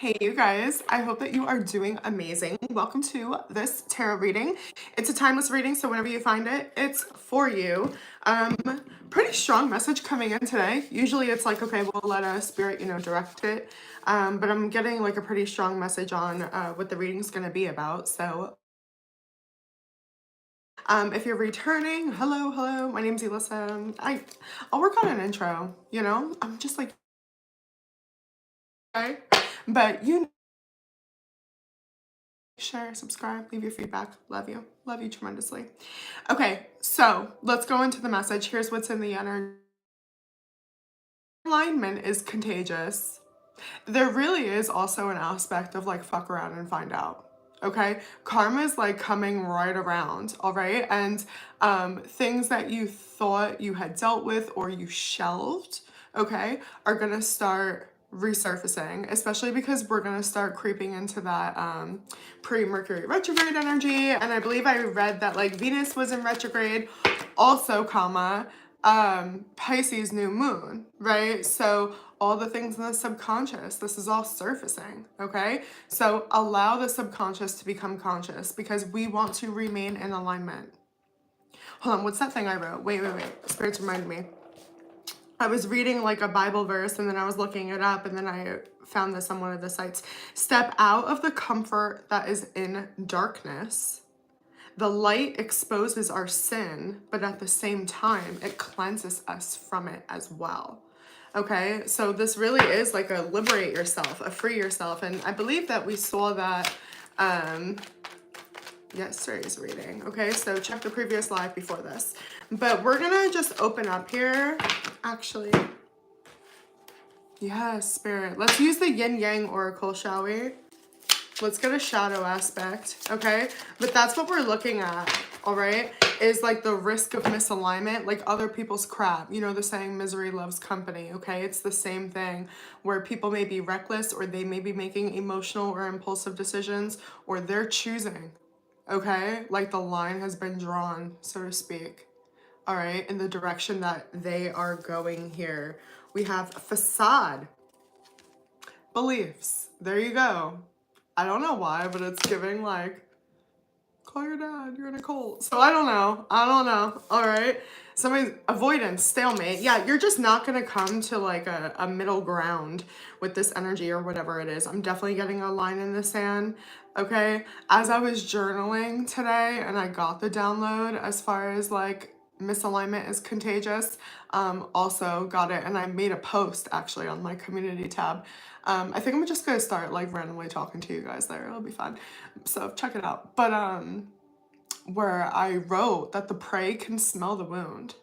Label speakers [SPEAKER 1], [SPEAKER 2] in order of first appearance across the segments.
[SPEAKER 1] Hey you guys, I hope that you are doing amazing. Welcome to this tarot reading. It's a timeless reading, so whenever you find it, it's for you. Pretty strong message coming in today. Usually it's like, okay, we'll let a spirit, direct it. But I'm getting like a pretty strong message on what the reading's going to be about. So if you're returning, hello, my name's Elissa. I'll work on an intro, I'm just like, okay, but share, subscribe, leave your feedback. Love you tremendously. Okay, so let's go into the message. Here's what's in the energy. Alignment is contagious. There really is also an aspect of like fuck around and find out. Okay, karma is like coming right around. All right, and things that you thought you had dealt with or you shelved, okay, are gonna start resurfacing, especially because we're gonna start creeping into that pre-Mercury retrograde energy. And I believe I read that like Venus was in retrograde also, Pisces new moon, right? So all the things in the subconscious, this is all surfacing, okay? So allow the subconscious to become conscious because we want to remain in alignment. Hold on, what's that thing I wrote? Wait. Spirits reminded me. I was reading like a Bible verse and then I was looking it up and then I found this on one of the sites. Step out of the comfort that is in darkness. The light exposes our sin, but at the same time, it cleanses us from it as well. Okay, so this really is like a liberate yourself, a free yourself. And I believe that we saw that yesterday's reading. Okay, so check the previous live before this. But we're gonna just open up here. Actually, yes, Spirit. Let's use the Yin Yang Oracle, shall we? Let's get a shadow aspect, okay? But that's what we're looking at, all right? Is like the risk of misalignment, like other people's crap. You know the saying, misery loves company, okay? It's the same thing where people may be reckless or they may be making emotional or impulsive decisions or they're choosing, okay? Like the line has been drawn, so to speak, all right? In the direction that they are going here. We have facade, beliefs. There you go. I don't know why, but it's giving like, call your dad, you're in a cult. So I don't know. All right. Somebody's avoidance, stalemate. Yeah, you're just not going to come to like a middle ground with this energy or whatever it is. I'm definitely getting a line in the sand. Okay. As I was journaling today and I got the download as far as like misalignment is contagious, also got it. And I made a post actually on my community tab. I think I'm just gonna start like randomly talking to you guys there. It'll be fun. So check it out. But where I wrote that the prey can smell the wound.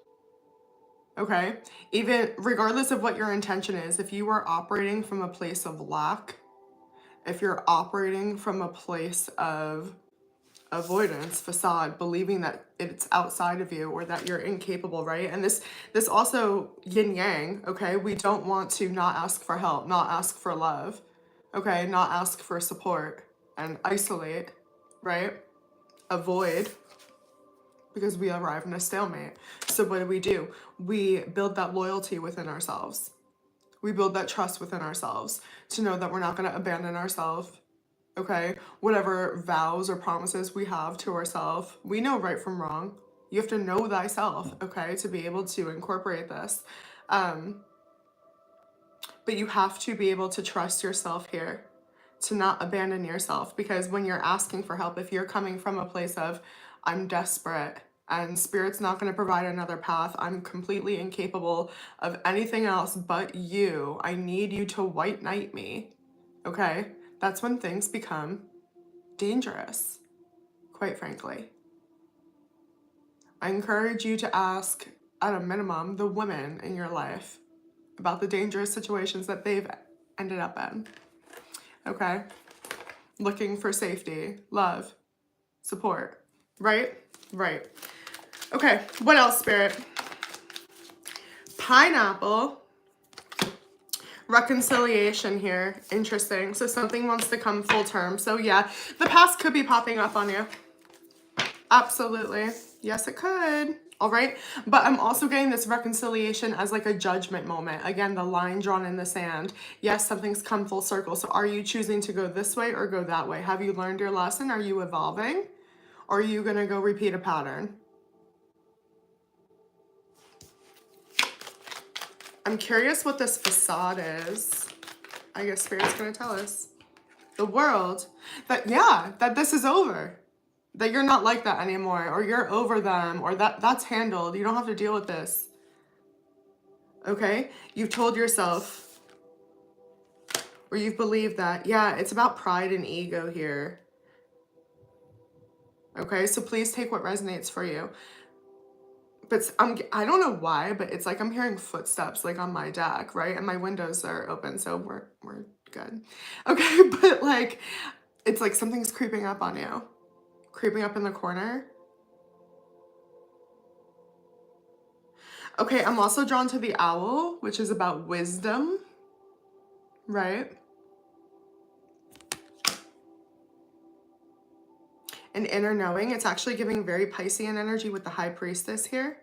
[SPEAKER 1] Okay? Even regardless of what your intention is, if you are operating from a place of lack, if you're operating from a place of avoidance, facade, believing that it's outside of you or that you're incapable, right? And this also yin yang, okay? We don't want to not ask for help, not ask for love, okay? Not ask for support and isolate, right? Avoid, because we arrive in a stalemate. So what do? We build that loyalty within ourselves. We build that trust within ourselves to know that we're not going to abandon ourselves. Okay, whatever vows or promises we have to ourselves, we know right from wrong. You have to know thyself, okay, to be able to incorporate this. But you have to be able to trust yourself here, to not abandon yourself, because when you're asking for help, if you're coming from a place of, I'm desperate and spirit's not going to provide another path, I'm completely incapable of anything else but you, I need you to white knight me, okay? That's when things become dangerous, quite frankly. I encourage you to ask, at a minimum, the women in your life about the dangerous situations that they've ended up in, okay? Looking for safety, love, support, right? Right. Okay, what else, Spirit? Pineapple. Reconciliation here. Interesting. So something wants to come full term. So yeah, the past could be popping up on you. Absolutely. Yes, it could. All right. But I'm also getting this reconciliation as like a judgment moment. Again, the line drawn in the sand. Yes, something's come full circle. So are you choosing to go this way or go that way? Have you learned your lesson? Are you evolving? Or are you going to go repeat a pattern? I'm curious what this facade is. I guess Spirit's going to tell us. The world. That, yeah, that this is over. That you're not like that anymore, or you're over them, or that's handled. You don't have to deal with this. Okay? You've told yourself, or you've believed that, yeah, it's about pride and ego here. Okay? So please take what resonates for you. But I don't know why, but it's like I'm hearing footsteps like on my deck, right? And my windows are open, so we're good. Okay, but like, it's like something's creeping up on you. Creeping up in the corner. Okay, I'm also drawn to the owl, which is about wisdom, right? And inner knowing. It's actually giving very Piscean energy with the high priestess here.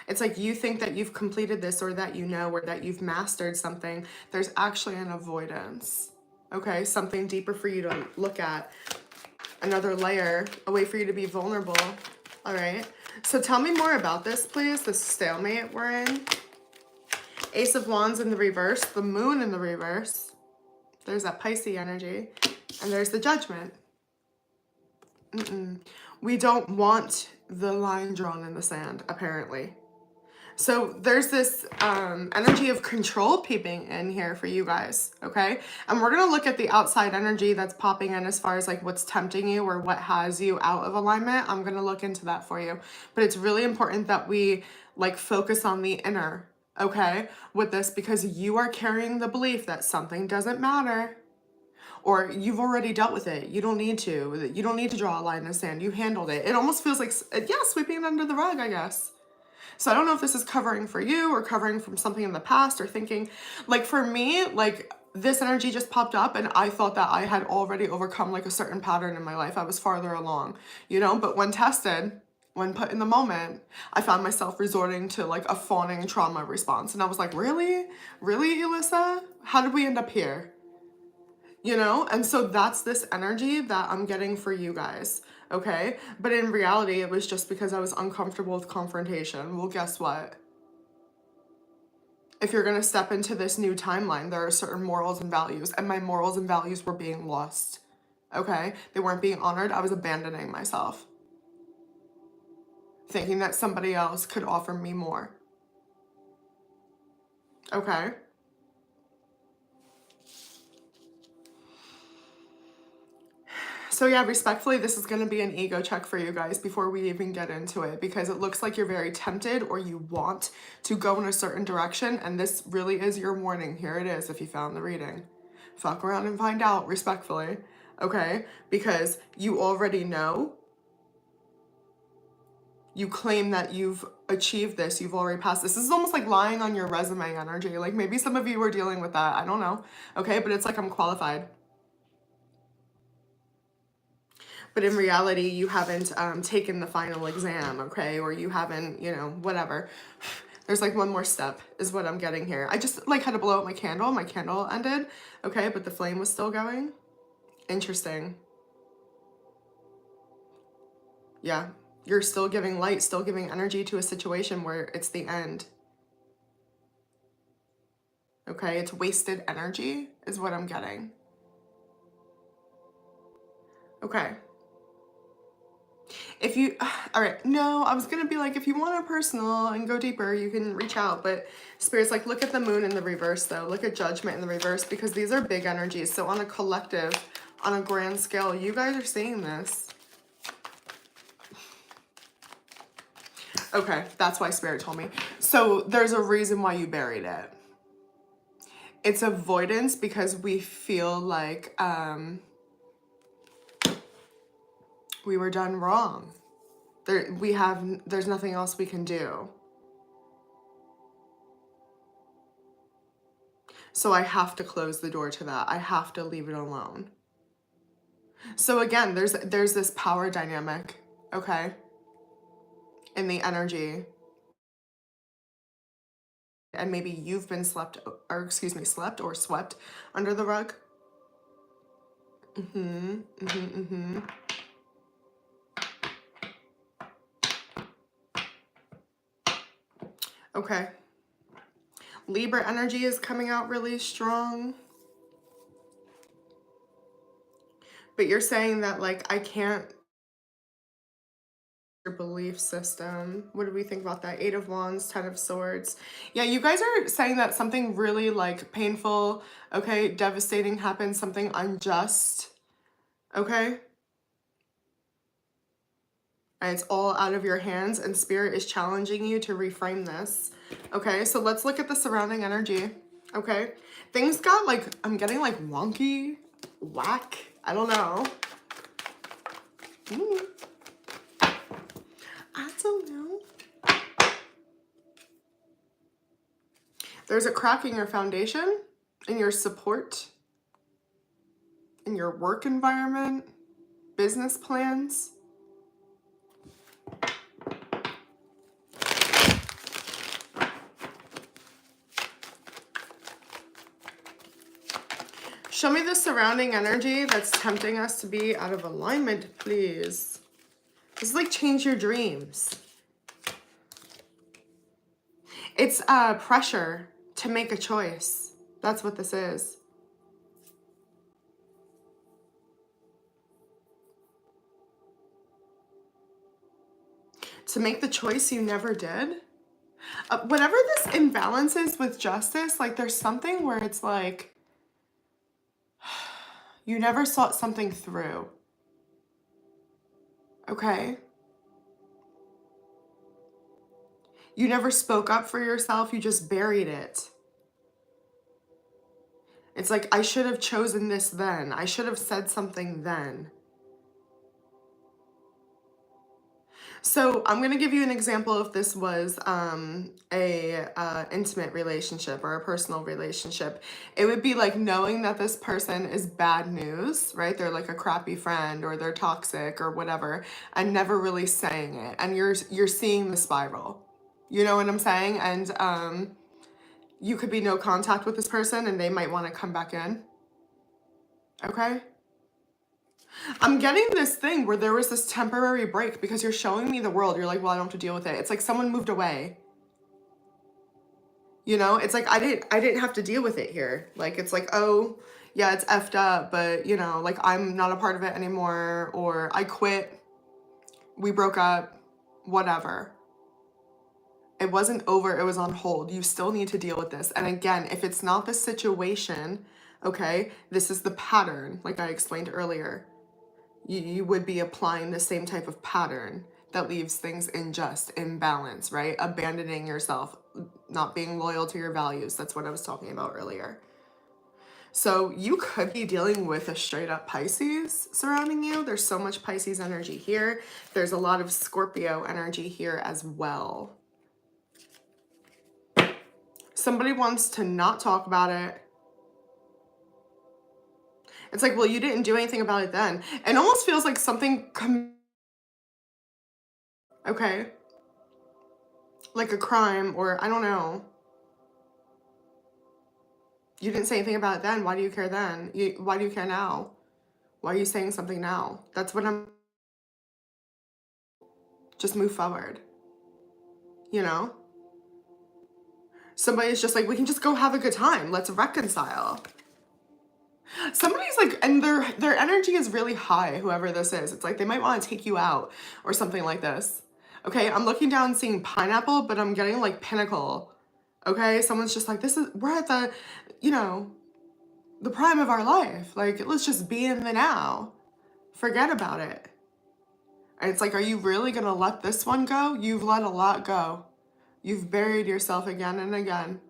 [SPEAKER 1] It's like you think that you've completed this, or that you know, or that you've mastered something. There's actually an avoidance. Okay, something deeper for you to look at. Another layer, a way for you to be vulnerable. All right. So tell me more about this, please. This stalemate we're in. Ace of Wands in the reverse. The moon in the reverse. There's that Pisces energy. And there's the Judgment. We don't want the line drawn in the sand, apparently. So there's this energy of control peeping in here for you guys, okay? And we're going to look at the outside energy that's popping in as far as like what's tempting you or what has you out of alignment. I'm going to look into that for you. But it's really important that we like focus on the inner, okay, with this, because you are carrying the belief that something doesn't matter. Or you've already dealt with it. You don't need to. You don't need to draw a line in the sand. You handled it. It almost feels like, yeah, sweeping it under the rug, I guess. So I don't know if this is covering for you or covering from something in the past, or thinking, like for me, like this energy just popped up and I thought that I had already overcome like a certain pattern in my life. I was farther along, you know, but when tested, when put in the moment, I found myself resorting to like a fawning trauma response. And I was like, really? Really, Elissa? How did we end up here? You know? And so that's this energy that I'm getting for you guys. Okay, but in reality, it was just because I was uncomfortable with confrontation. Well, guess what? If you're going to step into this new timeline, there are certain morals and values, and my morals and values were being lost. Okay, they weren't being honored. I was abandoning myself, thinking that somebody else could offer me more. Okay. So yeah, respectfully, this is going to be an ego check for you guys before we even get into it, because it looks like you're very tempted or you want to go in a certain direction, and this really is your warning. Here it is if you found the reading. Fuck around and find out, respectfully, okay? Because you already know. You claim that you've achieved this, you've already passed this. This is almost like lying on your resume energy. Like maybe some of you were dealing with that, I don't know, okay? But it's like I'm qualified. But in reality, you haven't taken the final exam, okay? Or you haven't, you know, whatever. There's like one more step is what I'm getting here. I just like had to blow out my candle. My candle ended, okay? But the flame was still going. Interesting. Yeah, you're still giving light, still giving energy to a situation where it's the end. Okay, it's wasted energy is what I'm getting. Okay. If you, all right, no, I was going to be like, if you want a personal and go deeper, you can reach out. But Spirit's like, look at the moon in the reverse, though. Look at Judgment in the reverse, because these are big energies. So on a collective, on a grand scale, you guys are seeing this. Okay, that's why Spirit told me. So there's a reason why you buried it. It's avoidance because we feel like we were done wrong. There's nothing else we can do. So I have to close the door to that. I have to leave it alone. So again, there's this power dynamic, okay? in the energy. And maybe you've been slept or swept under the rug. Okay. Libra energy is coming out really strong. But you're saying that, like, I can't, your belief system. What do we think about that? 8 of Wands, 10 of Swords. Yeah, you guys are saying that something really, like, painful, okay, devastating happened, something unjust, okay? And it's all out of your hands, and Spirit is challenging you to reframe this. Okay, so let's look at the surrounding energy. Okay, things got, like, I'm getting, like, wonky, whack, I don't know. I don't know. There's a crack in your foundation, in your support, in your work environment, business plans. Show me the surrounding energy that's tempting us to be out of alignment, please. This is like change your dreams. It's pressure to make a choice. That's what this is. To make the choice you never did. Whatever this imbalance is with justice, like there's something where it's like, you never sought something through. Okay? You never spoke up for yourself, you just buried it. It's like, I should have chosen this then. I should have said something then. So I'm going to give you an example if this was a intimate relationship or a personal relationship. It would be like knowing that this person is bad news, right? They're like a crappy friend or they're toxic or whatever, and never really saying it. And you're seeing the spiral. You know what I'm saying? And you could be no contact with this person and they might want to come back in. Okay? I'm getting this thing where there was this temporary break because you're showing me the world. You're like, well, I don't have to deal with it. It's like someone moved away. You know, it's like I didn't have to deal with it here. Like, it's like, oh, yeah, it's effed up, but you know, like I'm not a part of it anymore, or I quit, we broke up, whatever. It wasn't over, it was on hold. You still need to deal with this. And again, if it's not the situation, okay, this is the pattern, like I explained earlier. You would be applying the same type of pattern that leaves things unjust, imbalance, right? Abandoning yourself, not being loyal to your values. That's what I was talking about earlier. So you could be dealing with a straight up Pisces surrounding you. There's so much Pisces energy here. There's a lot of Scorpio energy here as well. Somebody wants to not talk about it. It's like, well, you didn't do anything about it then. It almost feels like something okay, like a crime, or I don't know. You didn't say anything about it then. Why do you care then? Why do you care now? Why are you saying something now? That's what I'm... Just move forward. You know? Somebody's just like, we can just go have a good time. Let's reconcile. Somebody's like, and their energy is really high, whoever this is. It's like they might want to take you out or something like this. Okay, I'm looking down seeing pineapple, but I'm getting like pinnacle. Okay, someone's just like, we're at the, you know, the prime of our life. Like, let's just be in the now. Forget about it. And it's like, are you really going to let this one go? You've let a lot go. You've buried yourself again and again.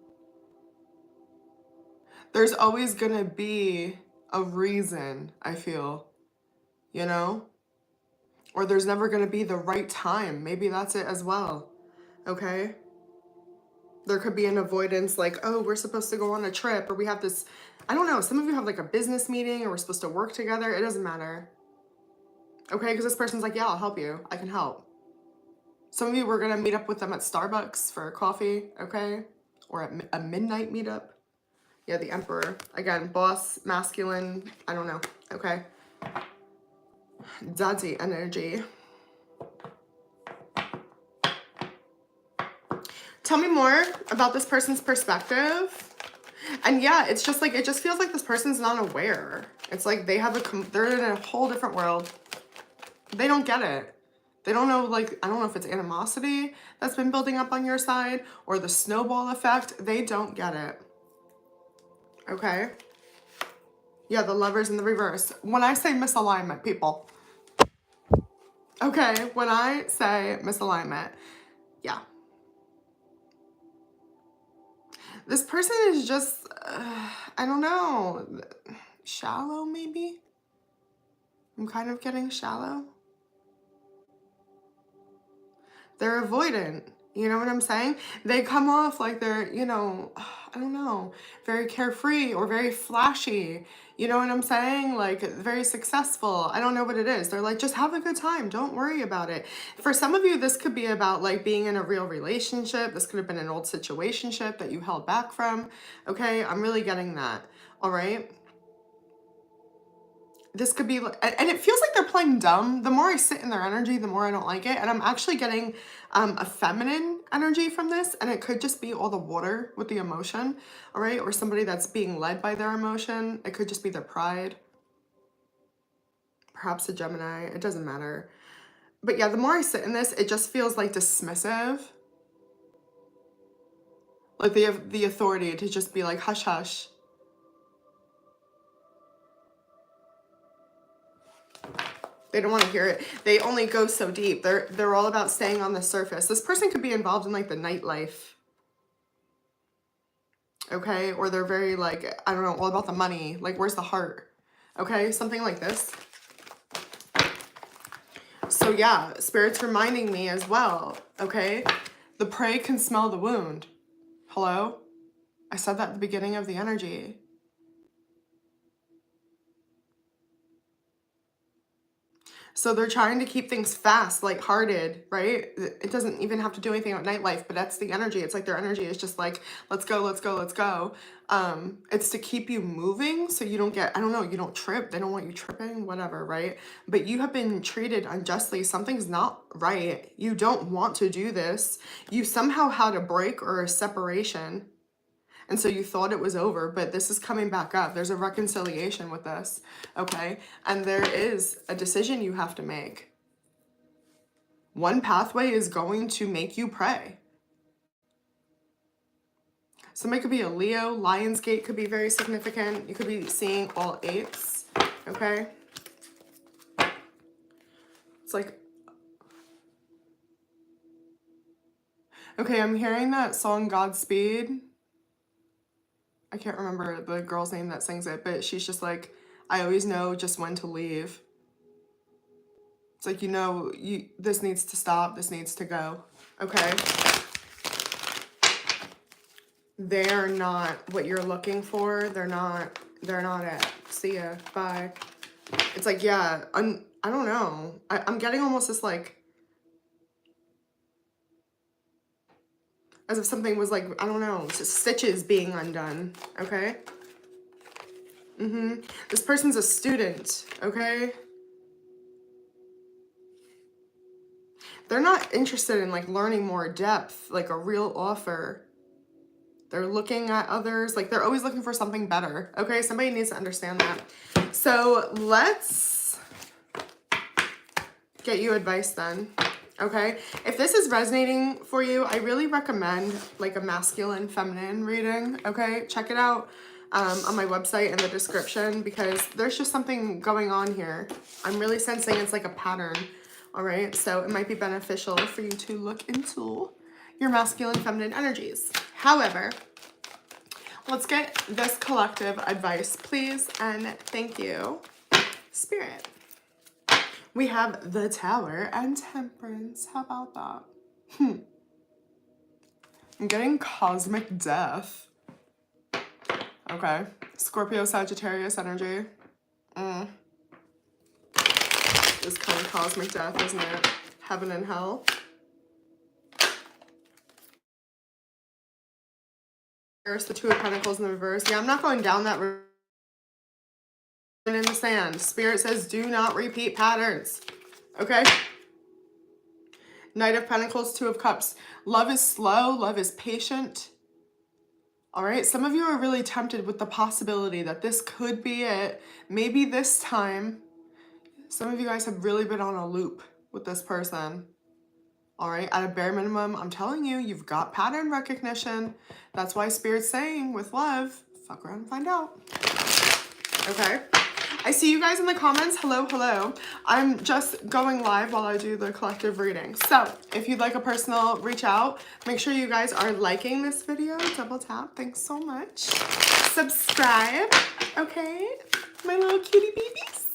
[SPEAKER 1] There's always going to be a reason, I feel, you know? Or there's never going to be the right time. Maybe that's it as well, okay? There could be an avoidance like, oh, we're supposed to go on a trip, or we have this, I don't know, some of you have like a business meeting, or we're supposed to work together. It doesn't matter, okay? Because this person's like, yeah, I'll help you. I can help. Some of you were going to meet up with them at Starbucks for a coffee, okay? Or at a midnight meetup. Yeah, the Emperor. Again, boss, masculine, I don't know, okay? Daddy energy. Tell me more about this person's perspective. And yeah, it's just like, it just feels like this person's not aware. It's like they have they're in a whole different world. They don't get it. They don't know, like, I don't know if it's animosity that's been building up on your side or the snowball effect. They don't get it. Okay? Yeah, the Lovers in the reverse. When I say misalignment, people. Okay, when I say misalignment, yeah. This person is just, I don't know, shallow maybe? I'm kind of getting shallow. They're avoidant. You know what I'm saying? They come off like they're, you know, I don't know, very carefree or very flashy. You know what I'm saying? Like very successful. I don't know what it is. They're like, just have a good time. Don't worry about it. For some of you, this could be about like being in a real relationship. This could have been an old situationship that you held back from. Okay, I'm really getting that. All right. This could be, and it feels like they're playing dumb. The more I sit in their energy, the more I don't like it. And I'm actually getting a feminine energy from this. And it could just be all the water with the emotion, all right? Or somebody that's being led by their emotion. It could just be their pride. Perhaps a Gemini. It doesn't matter. But yeah, the more I sit in this, it just feels like dismissive. Like they have the authority to just be like, hush, hush. They don't want to hear it. They only go so deep. They're all about staying on the surface. This person could be involved in like the nightlife. Okay? Or they're very like, I don't know, all about the money. Like, where's the heart? Okay? Something like this. So yeah, Spirit's reminding me as well. Okay? The prey can smell the wound. Hello? I said that at the beginning of the energy. So they're trying to keep things fast, lighthearted, right? It doesn't even have to do anything with nightlife, but that's the energy. It's like their energy is just like, let's go, let's go, let's go. It's to keep you moving so you don't get, I don't know, you don't trip. They don't want you tripping, whatever, right? But you have been treated unjustly. Something's not right. You don't want to do this. You somehow had a break or a separation. And so you thought it was over, but this is coming back up. There's a reconciliation with this, okay? And there is a decision you have to make. One pathway is going to make you pray. Somebody could be a Leo. Lionsgate could be very significant. You could be seeing all eights, okay? It's like, okay, I'm hearing that song Godspeed. I can't remember the girl's name that sings it, but she's just like, I always know just when to leave. It's like, you know, this needs to stop, this needs to go, okay? They're not what you're looking for. They're not it. See ya, bye. It's like, yeah, I don't know. I'm getting almost this like, as if something was like, I don't know, just stitches being undone, okay? This person's a student, okay? They're not interested in like learning more depth, like a real offer. They're looking at others, like they're always looking for something better, okay? Somebody needs to understand that. So let's get you advice then. Okay, if this is resonating for you, I really recommend like a masculine feminine reading. Okay, check it out on my website in the description because there's just something going on here. I'm really sensing it's like a pattern. All right, so it might be beneficial for you to look into your masculine feminine energies. However, let's get this collective advice, please, and thank you, Spirit. We have the Tower and Temperance. How about that? I'm getting cosmic death. Okay. Scorpio, Sagittarius energy. This kind of cosmic death, isn't it? Heaven and hell. the Two of Pentacles in the reverse. Yeah, I'm not going down that road in the sand. Spirit says do not repeat patterns. Okay? Knight of Pentacles, Two of Cups. Love is slow. Love is patient. All right? Some of you are really tempted with the possibility that this could be it. Maybe this time. Some of you guys have really been on a loop with this person. All right? At a bare minimum, I'm telling you, you've got pattern recognition. That's why Spirit's saying with love, fuck around and find out. Okay? I see you guys in the comments. Hello, hello. I'm just going live while I do the collective reading. So if you'd like a personal reach out, make sure you guys are liking this video. Double tap. Thanks so much. Subscribe. Okay? My little cutie babies.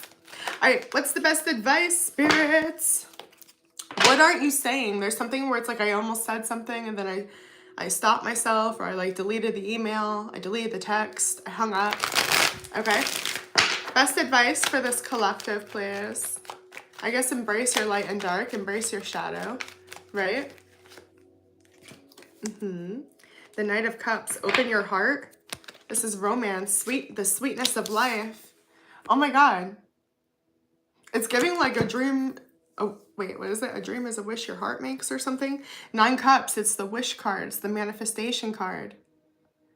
[SPEAKER 1] All right. What's the best advice, spirits? What aren't you saying? There's something where it's like I almost said something and then I stopped myself, or I like deleted the email. I deleted the text. I hung up. Okay? Best advice for this collective, please. I guess embrace your light and dark. Embrace your shadow, right? The Knight of Cups. Open your heart. This is romance. The sweetness of life. Oh my God. It's giving like a dream. Oh, wait, what is it? A dream is a wish your heart makes or something? 9 Cups. It's the wish card. It's the manifestation card.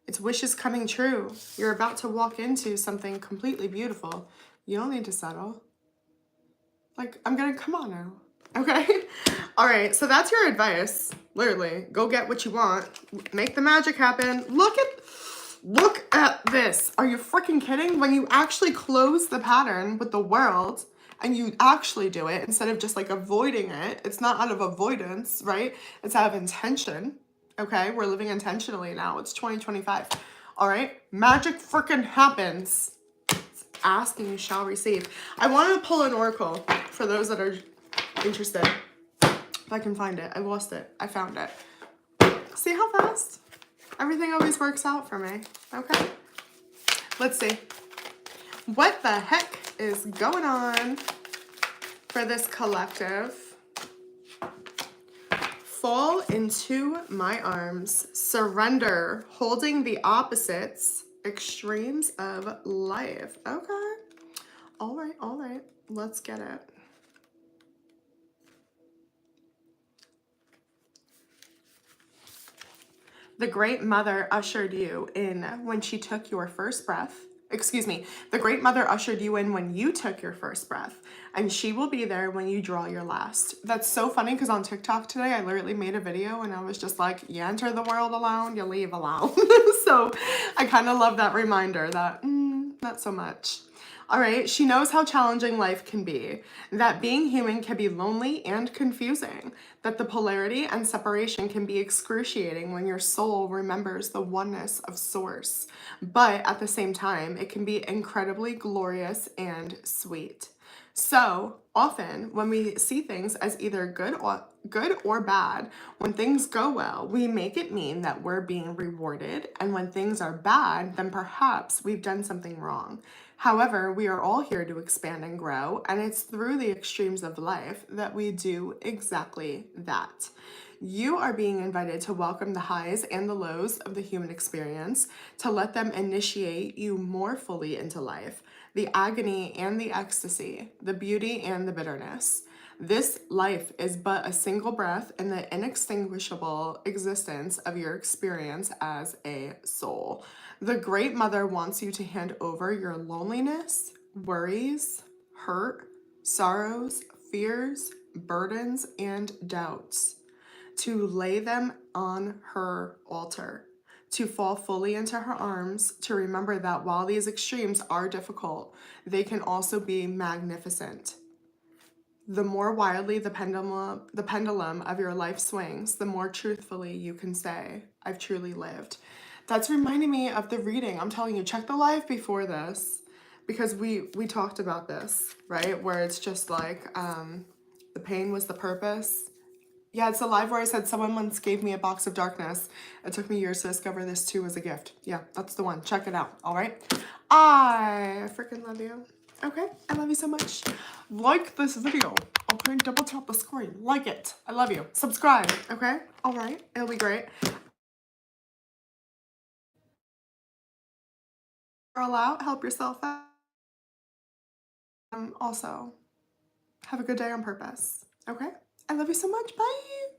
[SPEAKER 1] It's wishes coming true. You're about to walk into something completely beautiful. You don't need to settle. Like, come on now. Okay? All right, so that's your advice. Literally, go get what you want. Make the magic happen. Look at this. Are you freaking kidding? When you actually close the pattern with the world and you actually do it instead of just like avoiding it, it's not out of avoidance, right? It's out of intention. Okay, we're living intentionally now. It's 2025. All right, magic freaking happens. Ask and you shall receive. I want to pull an oracle for those that are interested. If I can find it. I lost it. I found it. See how fast? Everything always works out for me. Okay, let's see. What the heck is going on for this collective? Fall into my arms, surrender, holding the opposites, extremes of life. Okay. All right. Let's get it. The Great Mother ushered you in when she took your first breath. Excuse me. The Great Mother ushered you in when you took your first breath, and she will be there when you draw your last. That's so funny because on TikTok today, I literally made a video and I was just like, you enter the world alone, you leave alone. So I kind of love that reminder that, not so much. All right, she knows how challenging life can be, that being human can be lonely and confusing, that the polarity and separation can be excruciating when your soul remembers the oneness of Source, but at the same time, it can be incredibly glorious and sweet. So often when we see things as either good or bad, when things go well, we make it mean that we're being rewarded, and when things are bad, then perhaps we've done something wrong. However, we are all here to expand and grow, and it's through the extremes of life that we do exactly that. You are being invited to welcome the highs and the lows of the human experience, to let them initiate you more fully into life, the agony and the ecstasy, the beauty and the bitterness. This life is but a single breath in the inextinguishable existence of your experience as a soul. The Great Mother wants you to hand over your loneliness, worries, hurt, sorrows, fears, burdens, and doubts, to lay them on her altar, to fall fully into her arms, to remember that while these extremes are difficult, they can also be magnificent. The more wildly the pendulum of your life swings, the more truthfully you can say, I've truly lived. That's reminding me of the reading. I'm telling you, check the live before this, because we talked about this, right? Where it's just like, the pain was the purpose. Yeah, it's a live where I said someone once gave me a box of darkness. It took me years to discover this too as a gift. Yeah, that's the one. Check it out. All right. I freaking love you. Okay, I love you so much. Like this video. Okay, double tap the screen. Like it. I love you. Subscribe. Okay. All right. It'll be great. Girl out, help yourself out. Also, have a good day on purpose. Okay? I love you so much. Bye.